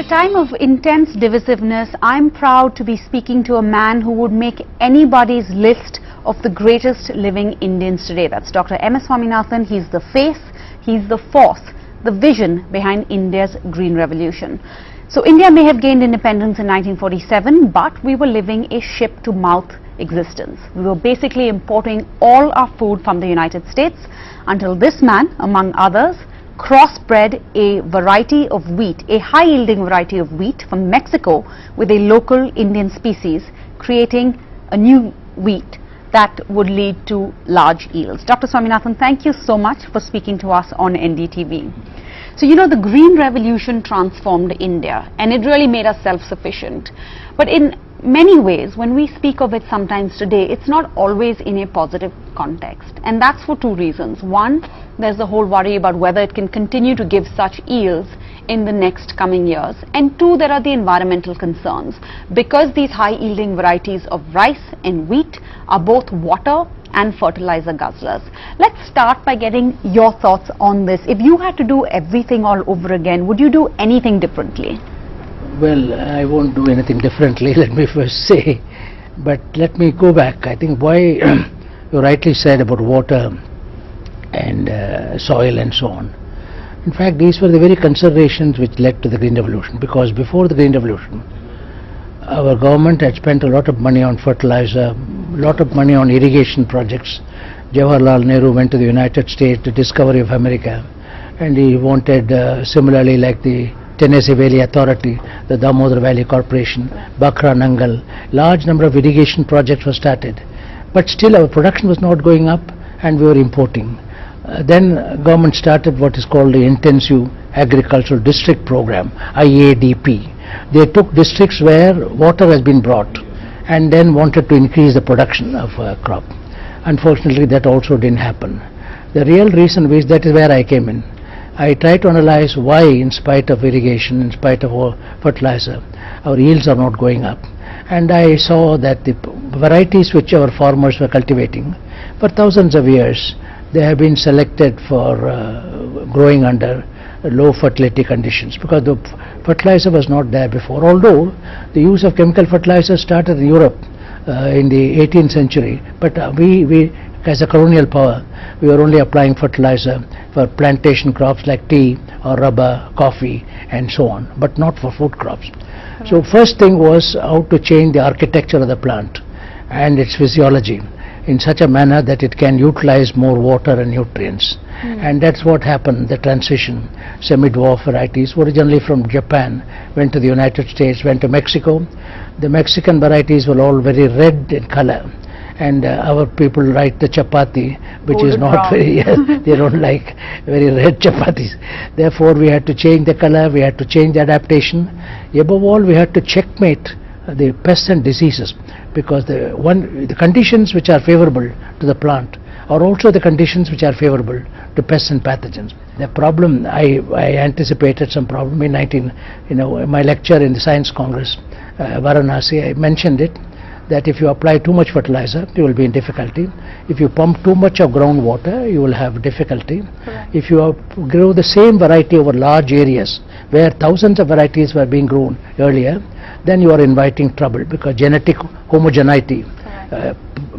time of intense divisiveness, I'm proud to be speaking to a man who would make anybody's list of the greatest living Indians today. That's Dr. M.S. Swaminathan. He's the face, he's the force, the vision behind India's green revolution. So India may have gained independence in 1947, but we were living a ship-to-mouth existence. We were basically importing all our food from the United States until this man, among others, crossbred a variety of wheat, a high-yielding variety of wheat from Mexico with a local Indian species, creating a new wheat that would lead to large yields. Dr. Swaminathan, thank you so much for speaking to us on NDTV. So, you know, the Green Revolution transformed India and it really made us self-sufficient. But in many ways, when we speak of it sometimes today, it's not always in a positive context. And that's for two reasons. One, there's the whole worry about whether it can continue to give such yields in the next coming years. And two, there are the environmental concerns. Because these high-yielding varieties of rice and wheat are both water and fertilizer guzzlers. Let's start by getting your thoughts on this. If you had to do everything all over again, would you do anything differently? Well, I won't do anything differently, let me first say. But let me go back. I think why you rightly said about water and soil and so on. In fact, these were the very considerations which led to the Green Revolution, because before the Green Revolution, our government had spent a lot of money on fertilizer, a lot of money on irrigation projects. Jawaharlal Nehru went to the United States, the discovery of America, and he wanted similarly like the Tennessee Valley Authority, the Damodar Valley Corporation, Bakra Nangal, large number of irrigation projects were started. But still our production was not going up and we were importing. Then government started what is called the Intensive Agricultural District Program, IADP. They took districts where water has been brought and then wanted to increase the production of crop. Unfortunately, that also didn't happen. The real reason is that is where I came in. I tried to analyze why, in spite of irrigation, in spite of fertilizer, our yields are not going up. And I saw that the varieties which our farmers were cultivating for thousands of years, they have been selected for growing under low fertility conditions, because the fertilizer was not there before. Although the use of chemical fertilizer started in Europe in the 18th century, but we as a colonial power, we were only applying fertilizer for plantation crops like tea or rubber, coffee and so on, but not for food crops. Right. So first thing was how to change the architecture of the plant and its physiology in such a manner that it can utilize more water and nutrients. And that's what happened, the transition. Semi-dwarf varieties, originally from Japan, went to the United States, went to Mexico. The Mexican varieties were all very red in color. And our people write the chapati, which is not very, they don't like very red chapatis. Therefore, we had to change the color, we had to change the adaptation. Above all, we had to checkmate the pests and diseases, because the conditions which are favorable to the plant are also the conditions which are favorable to pests and pathogens. The problem, I anticipated some problem in my lecture in the Science Congress, Varanasi, I mentioned it, that if you apply too much fertilizer, you will be in difficulty. If you pump too much of groundwater, you will have difficulty. Correct. If you grow the same variety over large areas, where thousands of varieties were being grown earlier, then you are inviting trouble, because genetic homogeneity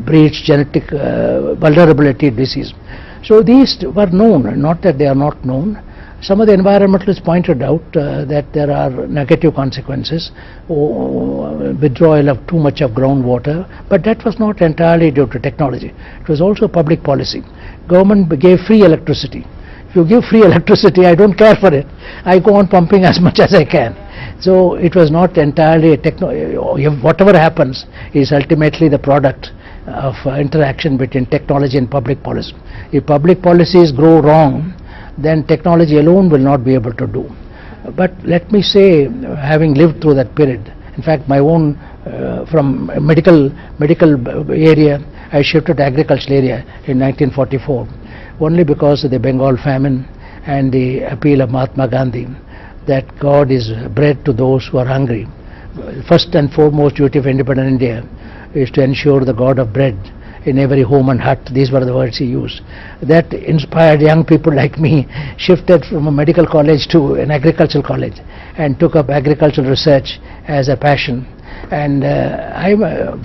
breeds genetic vulnerability to disease. So these were known, not that they are not known. Some of the environmentalists pointed out that there are negative consequences, withdrawal of too much of groundwater, but that was not entirely due to technology. It was also public policy. Government gave free electricity. If you give free electricity, I don't care for it. I go on pumping as much as I can. So it was not entirely a whatever happens is ultimately the product of interaction between technology and public policy. If public policies grow wrong, then technology alone will not be able to do. But let me say, having lived through that period, in fact my own from medical area, I shifted to agricultural area in 1944, only because of the Bengal famine and the appeal of Mahatma Gandhi that God is bread to those who are hungry. First and foremost duty of independent India is to ensure the God of bread in every home and hut. These were the words he used. That inspired young people like me, shifted from a medical college to an agricultural college and took up agricultural research as a passion. And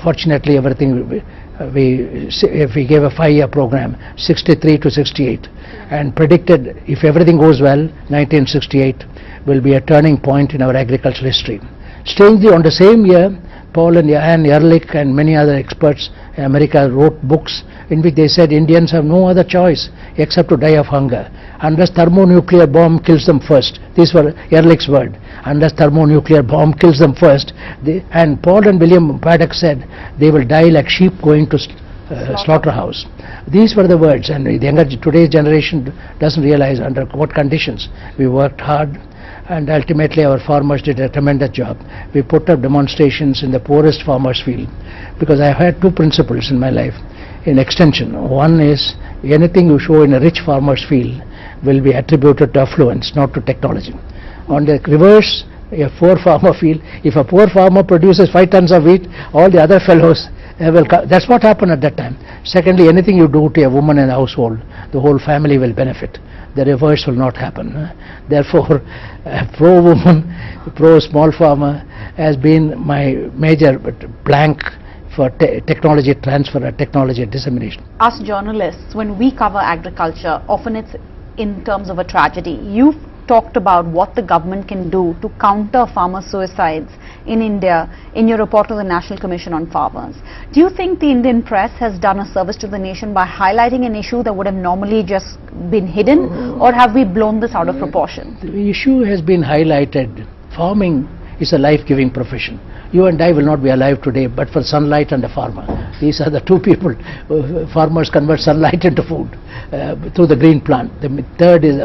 fortunately everything, if we gave a 5-year program, 63 to 68, and predicted if everything goes well, 1968 will be a turning point in our agricultural history. Strangely, on the same year, Paul and Ann Ehrlich and many other experts in America wrote books in which they said Indians have no other choice except to die of hunger unless thermonuclear bomb kills them first. These were Ehrlich's word. Unless thermonuclear bomb kills them first. And Paul and William Paddock said they will die like sheep going to slaughterhouse. These were the words, and today's generation doesn't realize under what conditions we worked hard. And ultimately our farmers did a tremendous job. We put up demonstrations in the poorest farmers' field, because I had 2 principles in my life in extension. One is, anything you show in a rich farmer's field will be attributed to affluence, not to technology. On the reverse, a poor farmer field, if a poor farmer produces 5 tons of wheat, all the other fellows will come. That's what happened at that time. Secondly, anything you do to a woman in a household, the whole family will benefit. The reverse will not happen. Therefore, pro-woman, pro-small farmer has been my major blank for technology transfer and technology dissemination. Us journalists, when we cover agriculture, often it's in terms of a tragedy. You've talked about what the government can do to counter farmer suicides in India in your report to the National Commission on Farmers. Do you think the Indian press has done a service to the nation by highlighting an issue that would have normally just been hidden, or have we blown this out of proportion? The issue has been highlighted. Farming is a life-giving profession. You and I will not be alive today but for sunlight and a farmer. These are the 2 people. Farmers convert sunlight into food through the green plant. The third is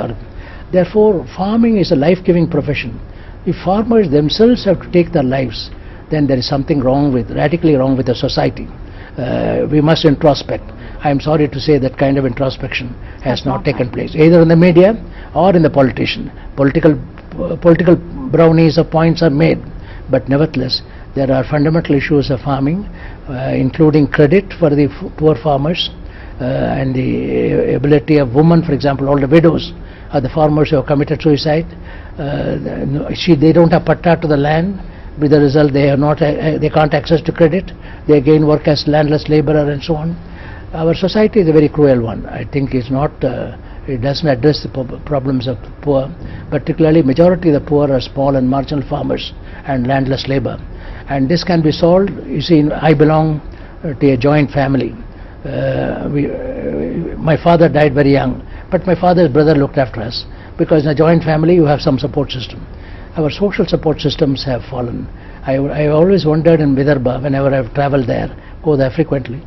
therefore, farming is a life-giving profession. If farmers themselves have to take their lives, then there is something wrong radically wrong with the society. We must introspect. I am sorry to say that kind of introspection has not taken place, either in the media or in the politician. Political brownies or points are made, but nevertheless, there are fundamental issues of farming, including credit for the poor farmers, and the ability of women, for example, all the widows are the farmers who have committed suicide. They don't have patta to the land. With the result, they can't access to credit. They again work as landless laborer and so on. Our society is a very cruel one. I think it doesn't address the problems of the poor. Particularly, majority of the poor are small and marginal farmers and landless labor. And this can be solved. You see, I belong to a joint family. My father died very young, but my father's brother looked after us, because in a joint family you have some support system. Our social support systems have fallen. I always wondered in Vidarbha, whenever I've travelled there, go there frequently,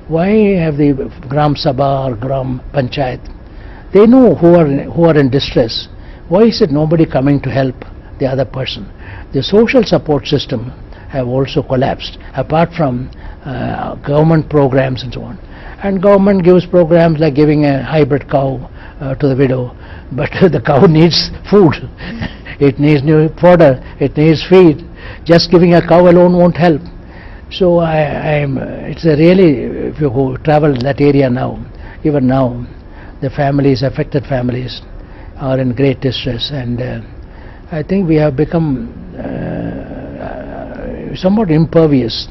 why have the Gram Sabha or Gram Panchayat, they know who are in distress, why is it nobody coming to help the other person? The social support system have also collapsed, apart from government programs and so on. And government gives programs like giving a hybrid cow to the widow, but the cow needs food. It needs new fodder, it needs feed. Just giving a cow alone won't help. So it's a really, if you go travel that area now, even now, the affected families are in great distress, and I think we have become somewhat impervious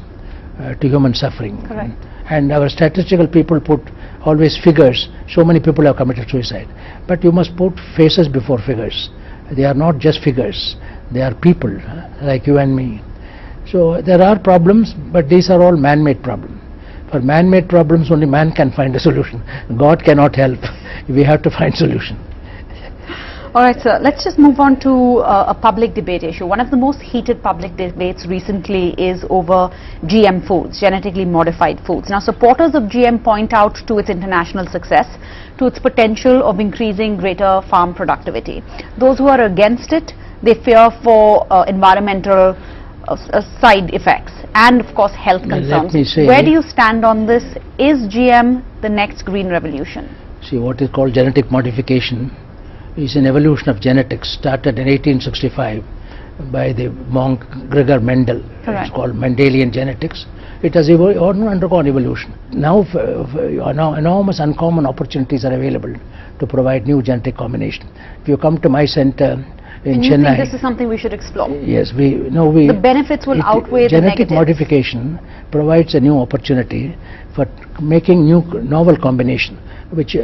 to human suffering. Correct. And our statistical people put always figures. So many people have committed suicide. But you must put faces before figures. They are not just figures. They are people like you and me. So there are problems, but these are all man-made problems. For man-made problems, only man can find a solution. God cannot help. We have to find solution. All right, sir. Let's just move on to a public debate issue. One of the most heated public debates recently is over GM foods, genetically modified foods. Now, supporters of GM point out to its international success, to its potential of increasing greater farm productivity. Those who are against it, they fear for environmental side effects and, of course, health concerns. Where do you stand on this? Is GM the next green revolution? See, what is called genetic modification is an evolution of genetics started in 1865 by the monk Gregor Mendel. Correct. It's called Mendelian genetics. It has undergone evolution. Now, enormous uncommon opportunities are available to provide new genetic combination. If you come to my center in and Chennai, you think this is something we should explore? Yes, the benefits will outweigh the negatives. Genetic modification provides a new opportunity for making novel combination. But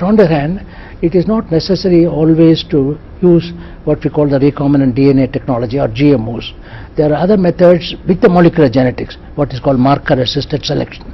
on the other hand, it is not necessary always to use what we call the recombinant DNA technology or GMOs. There are other methods with the molecular genetics, what is called marker-assisted selection.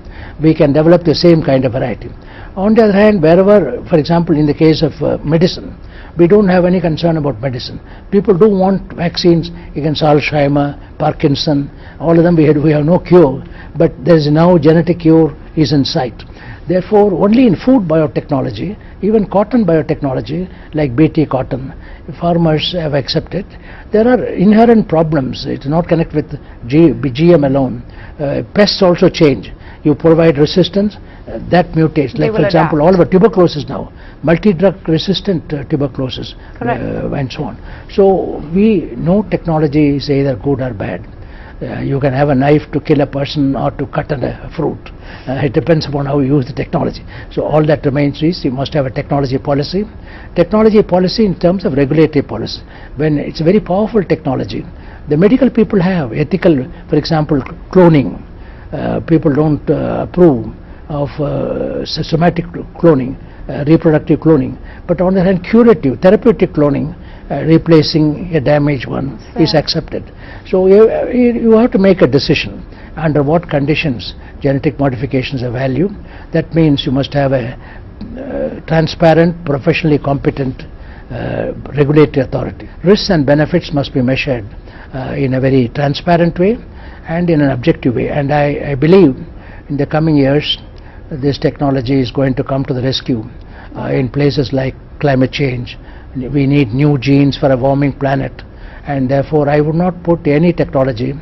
We can develop the same kind of variety. On the other hand, wherever, for example, in the case of medicine, we don't have any concern about medicine. People do want vaccines against Alzheimer, Parkinson, all of them we have no cure, but there is now genetic cure is in sight. Therefore, only in food biotechnology, even cotton biotechnology, like BT cotton, farmers have accepted. There are inherent problems. It's not connected with GM alone. Pests also change. You provide resistance, that mutates. Like for example, all of our tuberculosis now, multi-drug resistant tuberculosis, and so on. So we know technology is either good or bad. You can have a knife to kill a person or to cut a fruit. It depends upon how you use the technology. So all that remains is you must have a technology policy. Technology policy in terms of regulatory policy. When it's a very powerful technology, the medical people have ethical, for example, cloning. People don't approve of systematic cloning, reproductive cloning. But on the other hand, curative, therapeutic cloning, replacing a damaged one is accepted. So you have to make a decision under what conditions genetic modifications are valued. That means you must have a transparent, professionally competent regulatory authority. Risks and benefits must be measured in a very transparent way and in an objective way. And I believe in the coming years this technology is going to come to the rescue in places like climate change. We need new genes for a warming planet, and therefore I would not put any technology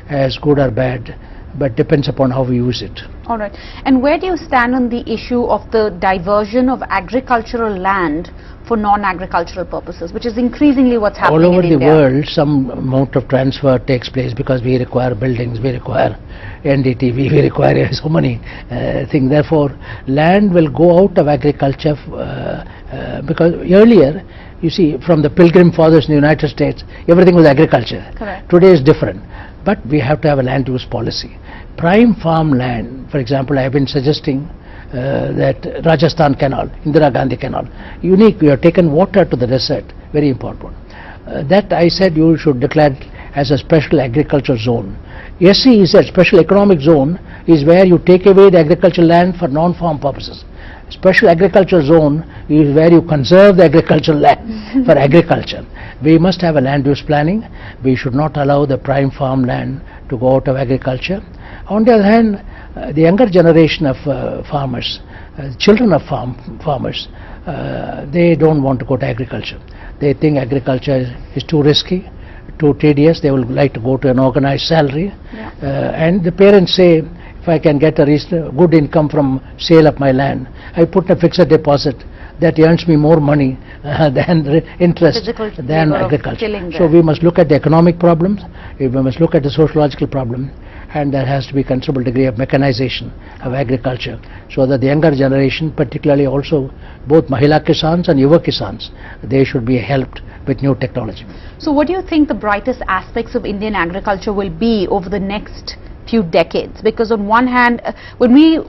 as good or bad, but depends upon how we use it. All right. And where do you stand on the issue of the diversion of agricultural land for non-agricultural purposes, which is increasingly what's happening all over in the India? world? Some amount of transfer takes place because we require buildings, we require NDTV, we require so many things. Therefore, land will go out of agriculture because earlier, you see, from the Pilgrim Fathers in the United States, everything was agriculture. Correct. Today is different, but we have to have a land use policy. Prime farm land, for example, I have been suggesting that Rajasthan Canal, Indira Gandhi Canal, unique, we have taken water to the desert, very important. That I said you should declare as a special agricultural zone. SC is a special economic zone, is where you take away the agricultural land for non-farm purposes. Special agricultural zone is where you conserve the agricultural land for agriculture. We must have a land use planning. We should not allow the prime farm land to go out of agriculture. On the other hand, the younger generation of farmers, children of farmers, they don't want to go to agriculture. They think agriculture is too risky, too tedious. They would like to go to an organized salary. And the parents say, if I can get a good income from sale of my land, I put a fixed deposit that earns me more money than interest than agriculture. So we must look at the economic problems, we must look at the sociological problem, and there has to be a considerable degree of mechanization of agriculture so that the younger generation, particularly also both Mahila Kisans and Yuva Kisans, they should be helped with new technology. So what do you think the brightest aspects of Indian agriculture will be over the next few decades? Because on one hand, when we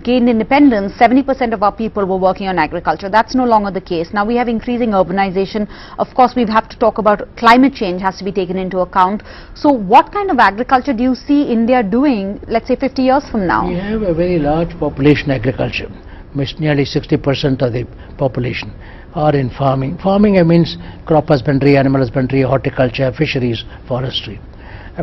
gained independence, 70% of our people were working on agriculture. That's no longer the case. Now we have increasing urbanization. Of course, we have to talk about climate change has to be taken into account. So what kind of agriculture do you see India doing, let's say 50 years from now? We have a very large population agriculture. Nearly 60% of the population are in farming. Farming means crop husbandry, animal husbandry, horticulture, fisheries, forestry.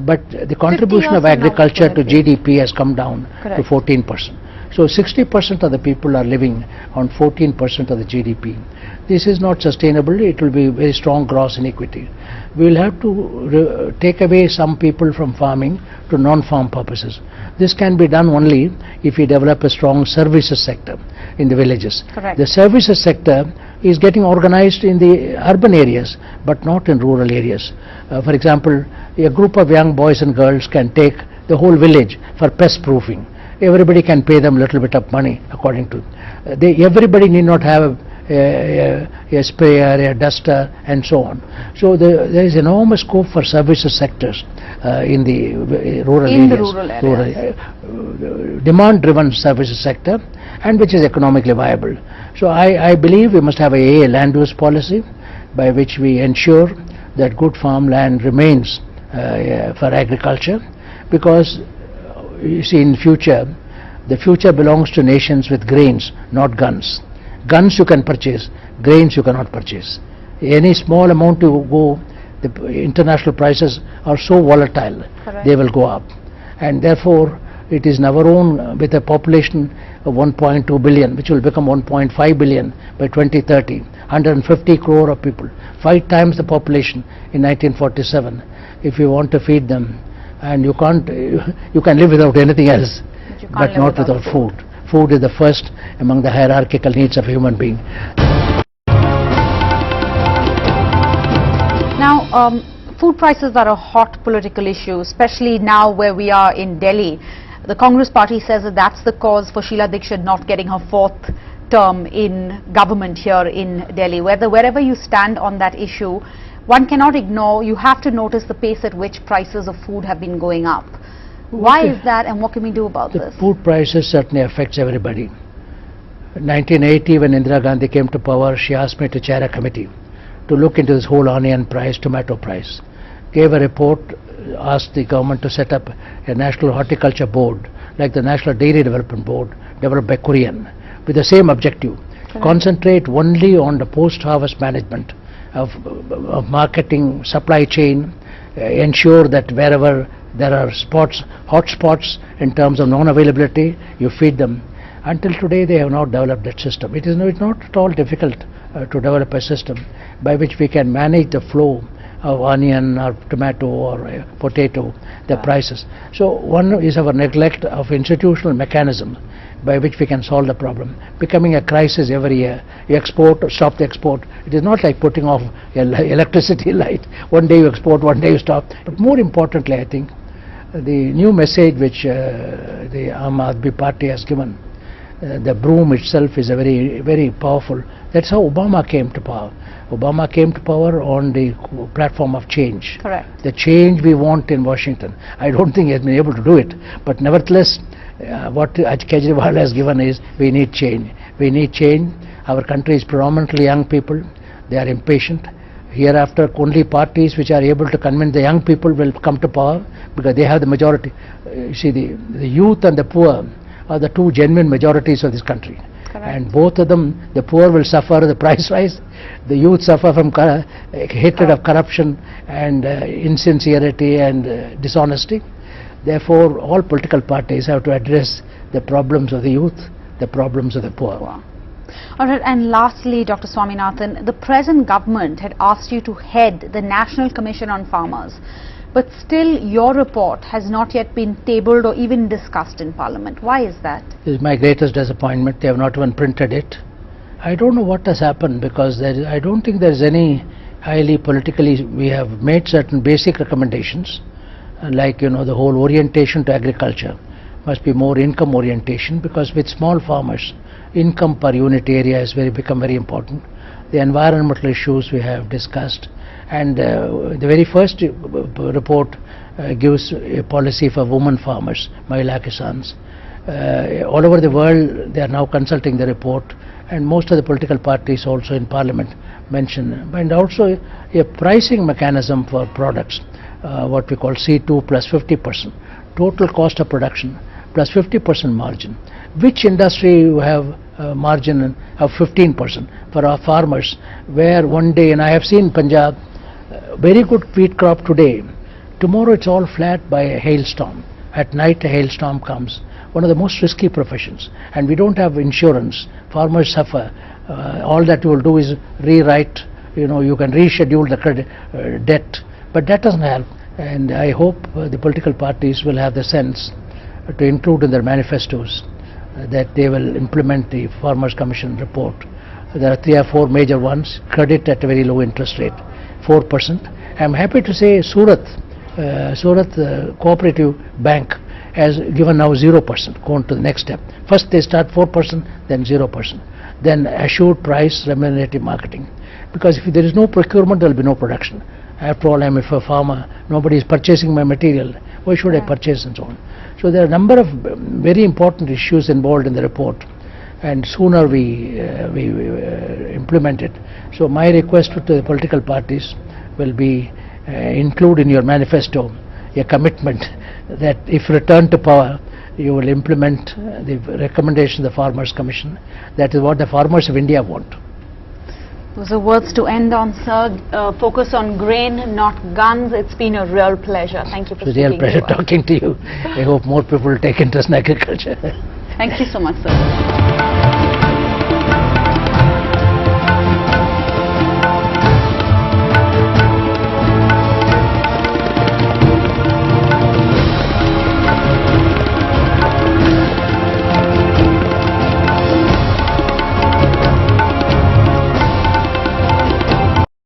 But the contribution of agriculture to GDP has come down to 14%. So 60% of the people are living on 14% of the GDP. This is not sustainable. It will be very strong gross inequity. We will have to take away some people from farming to non-farm purposes. This can be done only if we develop a strong services sector in the villages. Correct. The services sector is getting organized in the urban areas but not in rural areas. For example, a group of young boys and girls can take the whole village for pest proofing. Everybody can pay them a little bit of money according to. Everybody need not have a sprayer, a duster, and so on. So there is enormous scope for services sectors in the rural areas. The rural areas. Demand-driven services sector, and which is economically viable. So I believe we must have a land use policy by which we ensure that good farmland remains for agriculture, because you see, in future, the future belongs to nations with grains, not guns. Guns you can purchase, grains you cannot purchase. Any small amount you go, the international prices are so volatile. Correct. They will go up. And therefore, it is in our own, with a population of 1.2 billion, which will become 1.5 billion by 2030, 150 crore of people, 5 times the population in 1947. If you want to feed them, and you can't, you can live without anything else, but not without food. Food is the first among the hierarchical needs of a human being. Now, food prices are a hot political issue, especially now where we are in Delhi. The Congress party says that that's the cause for Sheila Dikshit not getting her 4th term in government here in Delhi. Wherever you stand on that issue, one cannot ignore, you have to notice the pace at which prices of food have been going up. Why is that, and what can we do about this? The food prices certainly affects everybody. In 1980, when Indira Gandhi came to power, she asked me to chair a committee to look into this whole onion price, tomato price. Gave a report, asked the government to set up a national horticulture board, like the National Dairy Development Board, developed by Korean, with the same objective. Concentrate only on the post-harvest management of marketing, supply chain, ensure that wherever there are spots, hot spots in terms of non-availability, you feed them. Until today, they have not developed that system. It's not at all difficult to develop a system by which we can manage the flow of onion or tomato or potato, the prices. So one is our neglect of institutional mechanism by which we can solve the problem, becoming a crisis every year. You export or stop the export. It is not like putting off electricity light. One day you export, one day you stop. But more importantly, I think, the new message which the Aam Aadmi Party has given, the broom itself is a very powerful. That's how Obama came to power. Obama came to power on the platform of change. Correct. The change we want in Washington. I don't think he has been able to do it, but nevertheless, what Kejriwal has given is, we need change. We need change. Our country is predominantly young people. They are impatient. Hereafter, only parties which are able to convince the young people will come to power, because they have the majority. You see, the youth and the poor are the two genuine majorities of this country. Correct. And both of them, the poor will suffer the price rise, the youth suffer from hatred of corruption and insincerity and dishonesty. Therefore, all political parties have to address the problems of the youth, the problems of the poor. Wow. All right, and lastly, Dr. Swaminathan, the present government had asked you to head the National Commission on Farmers, but still your report has not yet been tabled or even discussed in Parliament. Why is that? This is my greatest disappointment. They have not even printed it. I don't know what has happened, because I don't think there is any highly politically. We have made certain basic recommendations, like the whole orientation to agriculture must be more income orientation, because with small farmers, income per unit area has become very important. The environmental issues we have discussed, and the very first report gives a policy for women farmers, Mahila Kisans. All over the world, they are now consulting the report, and most of the political parties also in Parliament mention, and also a pricing mechanism for products, what we call C2 plus 50%, total cost of production plus 50% margin. Which industry you have margin of 15% for our farmers, where one day, and I have seen Punjab, very good wheat crop today, tomorrow it's all flat by a hailstorm. At night a hailstorm comes. One of the most risky professions, and we don't have insurance. Farmers suffer. All that you will do is rewrite, you can reschedule the credit, debt, but that doesn't help. And I hope the political parties will have the sense to include in their manifestos that they will implement the Farmers Commission report. There are 3 or 4 major ones. Credit at a very low interest rate, 4%. I'm happy to say Surat Surat Cooperative Bank has given now 0%, gone to the next step. First they start 4%, then 0%. Then assured price, remunerative marketing. Because if there is no procurement, there will be no production. After all, I am a farmer, nobody is purchasing my material, why should I purchase and so on. So there are a number of very important issues involved in the report, and sooner we implement it. So my request to the political parties will be include in your manifesto a commitment that if returned to power, you will implement the recommendation of the Farmers Commission. That is what the farmers of India want. Those are words to end on, sir. Focus on grain, not guns. It's been a real pleasure. Thank you for speaking. It's a real pleasure talking to you. I hope more people will take interest in agriculture. Thank you so much, sir.